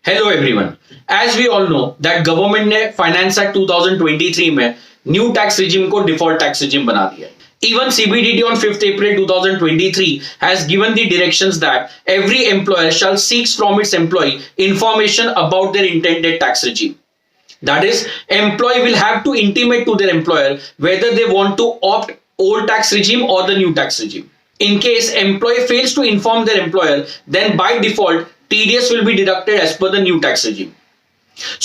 Hello everyone. As we all know that government ने finance act 2023 में new tax regime को default tax regime बना दिया है. Even CBDT on 5th April 2023 has given the directions that every employer shall seek from its employee information about their intended tax regime. That is, employee will have to intimate to their employer whether they want to opt old tax regime or the new tax regime. In case employee fails to inform their employer, then by default TDS will be deducted as per the new tax regime.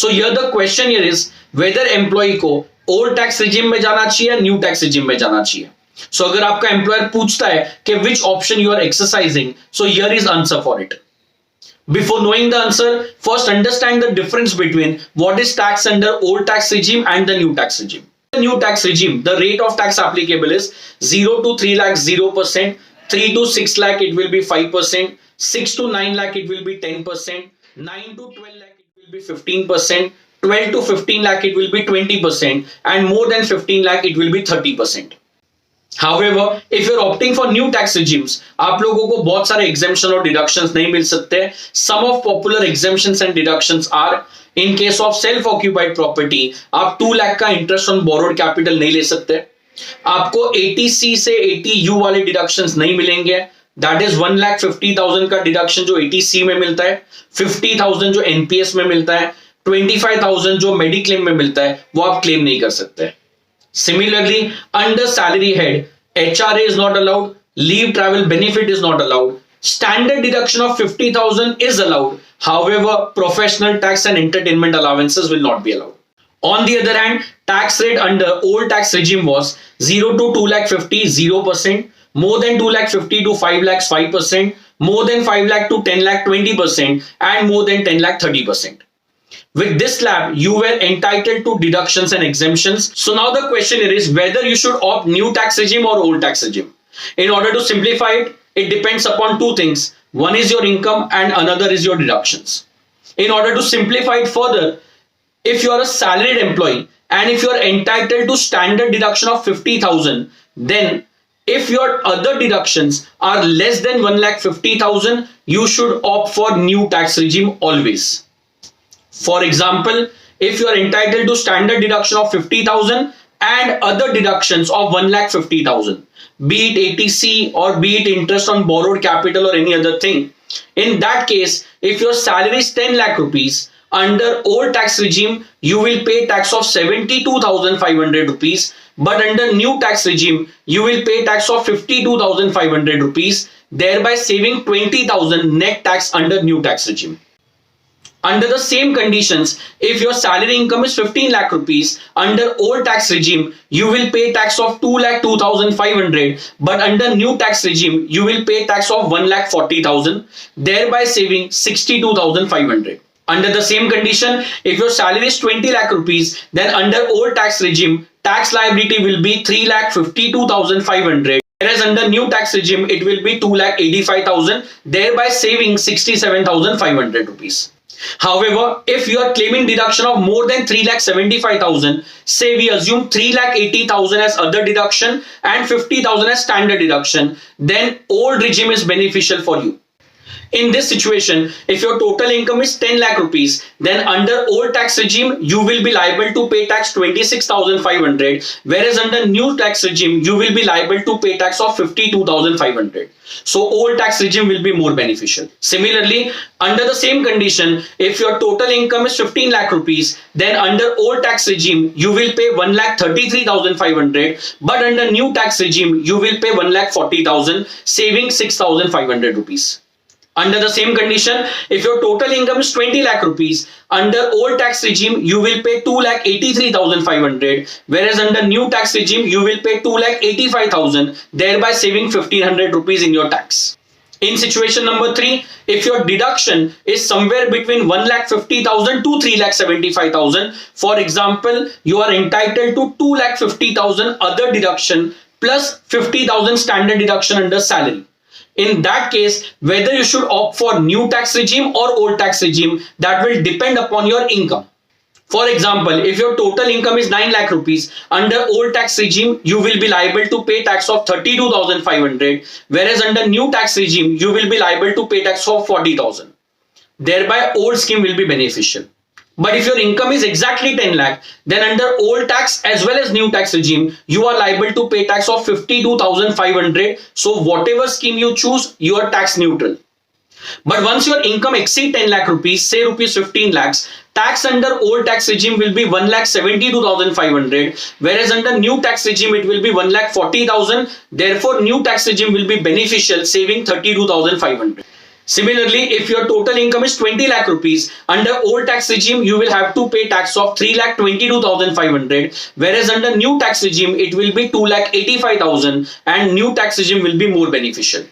So here the question here is whether employee को old tax regime में जाना चाहिए या new tax regime में जाना चाहिए. So अगर आपका employer पूछता है कि which option you are exercising, so here is answer for it. Before knowing the answer, first understand the difference between what is tax under old tax regime and the new tax regime. The new tax regime, the rate of tax applicable is 0 to 3 lakh 0%, 3 to 6 lakh it will be 5%, 6 to 9 lakh it will be 10%, 9 to 12 lakh it will be 15%, 12 to 15 lakh it will be 20%, and more than 15 lakh it will be 30%. However, if you're opting for new tax regimes, आप लोगों को बहुत सारे exemption और deductions नहीं मिल सकते. Some of popular exemptions and deductions are in case of self-occupied property, आप 2 lakh का interest on borrowed capital नहीं ले सकते. आपको 80C से 80U वाले deductions नहीं मिलेंगे. That is 1,50,000 का deduction जो 80C में मिलता है, 50,000 जो NPS में मिलता है, 25,000 जो Mediclaim में मिलता है, वो आप claim नहीं कर सकते. Similarly, under salary head, HRA is not allowed, leave travel benefit is not allowed, standard deduction of 50,000 is allowed. However, professional tax and entertainment allowances will not be allowed. On the other hand, tax rate under old tax regime was 0 to 2 lakh 50, 0%, more than 2 lakh 50 to 5 lakhs 5%, more than 5 lakh to 10 lakh 20%, and more than 10 lakh 30%. With this slab, you were entitled to deductions and exemptions. So now the question here is whether you should opt new tax regime or old tax regime. In order to simplify it, it depends upon two things. One is your income and another is your deductions. In order to simplify it further, if you are a salaried employee and if you are entitled to standard deduction of 50,000, then if your other deductions are less than 1,50,000, you should opt for new tax regime always. For example, if you are entitled to standard deduction of 50,000 and other deductions of 1,50,000, be it 80C or be it interest on borrowed capital or any other thing, in that case, if your salary is 10 lakh rupees, under old tax regime, you will pay tax of 72,500 rupees, but under new tax regime, you will pay tax of 52,500 rupees, thereby saving 20,000 net tax under new tax regime. Under the same conditions, if your salary income is 15 lakh rupees, under old tax regime, you will pay tax of 2 lakh 2,500, but under new tax regime, you will pay tax of 1 lakh 40,000, thereby saving 62,500. Under the same condition, if your salary is 20 lakh rupees, then under old tax regime, tax liability will be 3 lakh 52,500. Whereas under new tax regime, it will be 2 lakh 85,000, thereby saving 67,500 rupees. However, if you are claiming deduction of more than 3,75,000, say we assume 3,80,000 as other deduction and 50,000 as standard deduction, then old regime is beneficial for you. In this situation, if your total income is 10 lakh rupees, then under old tax regime, you will be liable to pay tax 26,500, whereas under new tax regime, you will be liable to pay tax of 52,500. So old tax regime will be more beneficial. Similarly, under the same condition, if your total income is 15 lakh rupees, then under old tax regime, you will pay 1,33,500, but under new tax regime, you will pay 1,40,000, saving 6,500 rupees. Under the same condition, if your total income is 20 lakh rupees, under old tax regime, you will pay 2,83,500, whereas under new tax regime, you will pay 2,85,000, thereby saving 1,500 rupees in your tax. In situation number 3, if your deduction is somewhere between 1,50,000 to 3,75,000, for example, you are entitled to 2,50,000 other deduction plus 50,000 standard deduction under salary. In that case, whether you should opt for new tax regime or old tax regime, that will depend upon your income. For example, if your total income is 9 lakh rupees, under old tax regime, you will be liable to pay tax of 32,500, whereas under new tax regime, you will be liable to pay tax of 40,000. Thereby, old scheme will be beneficial. But if your income is exactly 10 lakh, then under old tax as well as new tax regime, you are liable to pay tax of 52,500. So whatever scheme you choose, you are tax neutral. But once your income exceed 10 lakh rupees, say rupees 15 lakhs, tax under old tax regime will be 1,72,500, whereas under new tax regime it will be 1,40,000. Therefore, new tax regime will be beneficial, saving 32,500. Similarly, if your total income is 20 lakh rupees, under old tax regime, you will have to pay tax of 3,22,500, whereas under new tax regime, it will be 2,85,000 and new tax regime will be more beneficial.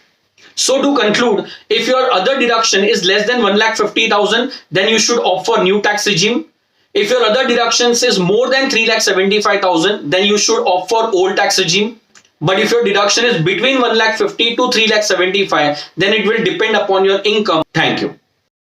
So to conclude, if your other deduction is less than 1,50,000, then you should opt for new tax regime. If your other deductions is more than 3,75,000, then you should opt for old tax regime. But if your deduction is between 1,50,000 to 3,75,000, then it will depend upon your income. Thank you.